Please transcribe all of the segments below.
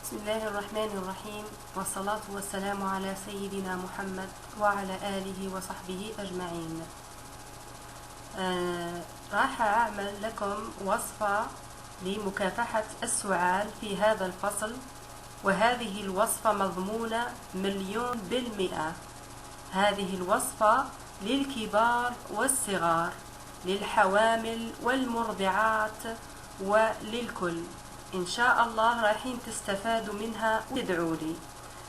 بسم الله الرحمن الرحيم، والصلاة والسلام على سيدنا محمد وعلى آله وصحبه أجمعين. راح أعمل لكم وصفة لمكافحة السعال في هذا الفصل، وهذه الوصفة مضمونة 100%. هذه الوصفة للكبار والصغار، للحوامل والمرضعات وللكل. إن شاء الله رايحين تستفادوا منها وتدعوا لي.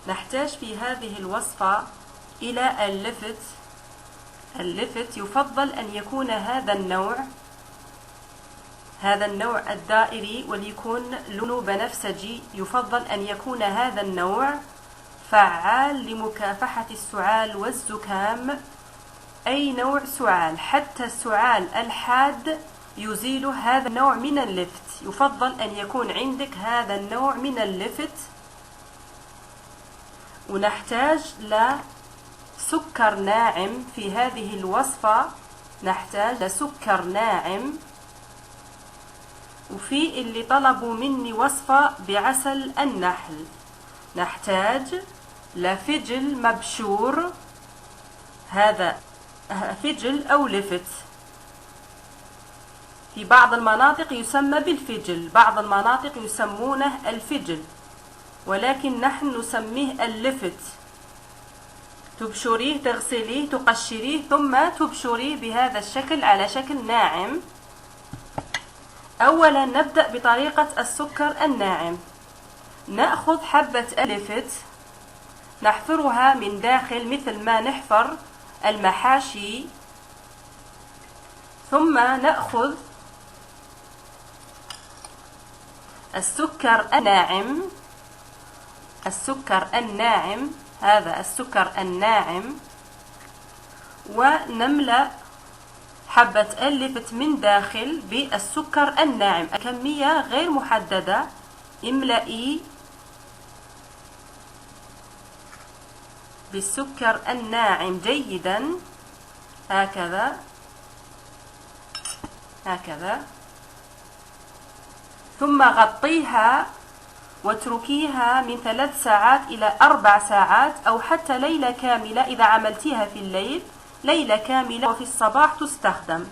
نحتاج في هذه الوصفة إلى اللفت يفضل أن يكون هذا النوع الدائري، وليكون لونه بنفسجي. يفضل أن يكون هذا النوع فعال لمكافحة السعال والزكام. أي نوع سعال، حتى السعال الحاد يزيل هذا النوع من اللفت. يفضل أن يكون عندك هذا النوع من اللفت. ونحتاج لسكر ناعم في هذه الوصفة، نحتاج لسكر ناعم. وفي اللي طلبوا مني وصفة بعسل النحل، نحتاج لفجل مبشور، هذا فجل أو لفت. في بعض المناطق يسمى بالفجل، بعض المناطق يسمونه الفجل، ولكن نحن نسميه اللفت. تبشريه، تغسليه، تقشريه، ثم تبشريه بهذا الشكل على شكل ناعم. أولا نبدأ بطريقة السكر الناعم. نأخذ حبة اللفت نحفرها من داخل مثل ما نحفر المحاشي، ثم نأخذ السكر الناعم، هذا السكر الناعم، ونملأ حبة اللفت من داخل بالسكر الناعم. كمية غير محددة، املئي بالسكر الناعم جيدا، هكذا ثم غطيها واتركيها من 3 ساعات إلى 4 ساعات، أو حتى ليلة كاملة. إذا عملتيها في الليل ليلة كاملة وفي الصباح تستخدم.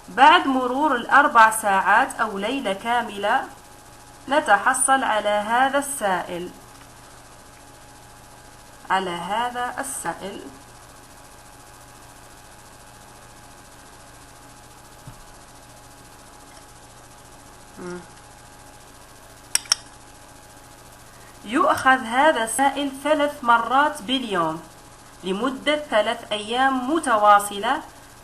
بعد مرور 4 ساعات أو ليلة كاملة نتحصل على هذا السائل. يؤخذ هذا السائل 3 مرات باليوم لمدة 3 أيام متواصلة،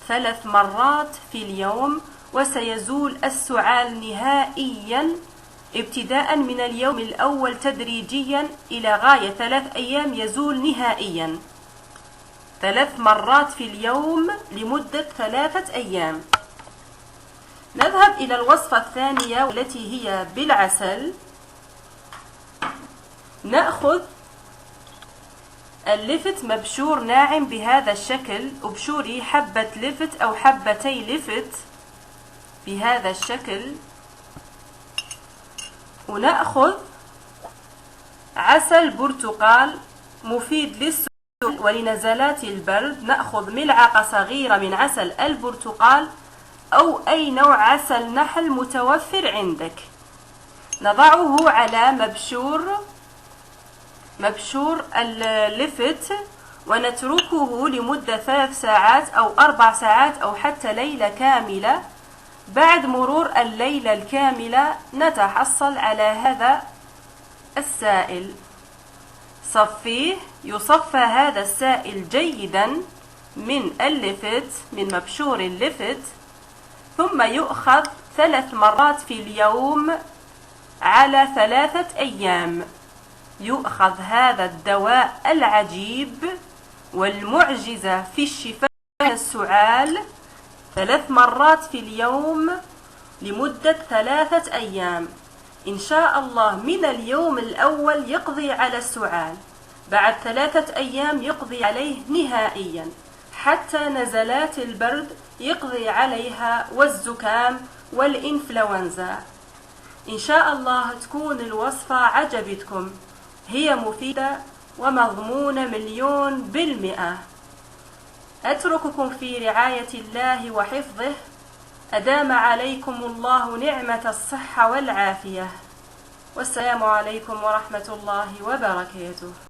3 مرات في اليوم، وسيزول السعال نهائيا ابتداء من اليوم الأول تدريجيا إلى غاية 3 أيام يزول نهائيا. 3 مرات في اليوم لمدة 3 أيام. نذهب إلى الوصفة الثانية والتي هي بالعسل. نأخذ اللفت مبشور ناعم بهذا الشكل. ابشري حبة لفت أو حبتي لفت بهذا الشكل. ونأخذ عسل برتقال مفيد للسعال ولنزلات البرد. نأخذ ملعقة صغيرة من عسل البرتقال أو أي نوع عسل نحل متوفر عندك. نضعه على مبشور اللفت ونتركه لمدة 3 ساعات أو 4 ساعات أو حتى ليلة كاملة. بعد مرور الليلة الكاملة نتحصل على هذا السائل. صفيه. يصفى هذا السائل جيدا من اللفت، من مبشور اللفت، ثم يؤخذ 3 مرات في اليوم على 3 أيام. يؤخذ هذا الدواء العجيب والمعجزة في الشفاء من السعال 3 مرات في اليوم لمدة 3 أيام. إن شاء الله من اليوم الأول يقضي على السعال، بعد 3 أيام يقضي عليه نهائيا، حتى نزلات البرد يقضي عليها، والزكام والإنفلونزا. إن شاء الله تكون الوصفة عجبتكم، هي مفيدة ومضمونة 100%. أترككم في رعاية الله وحفظه، أدام عليكم الله نعمة الصحة والعافية، والسلام عليكم ورحمة الله وبركاته.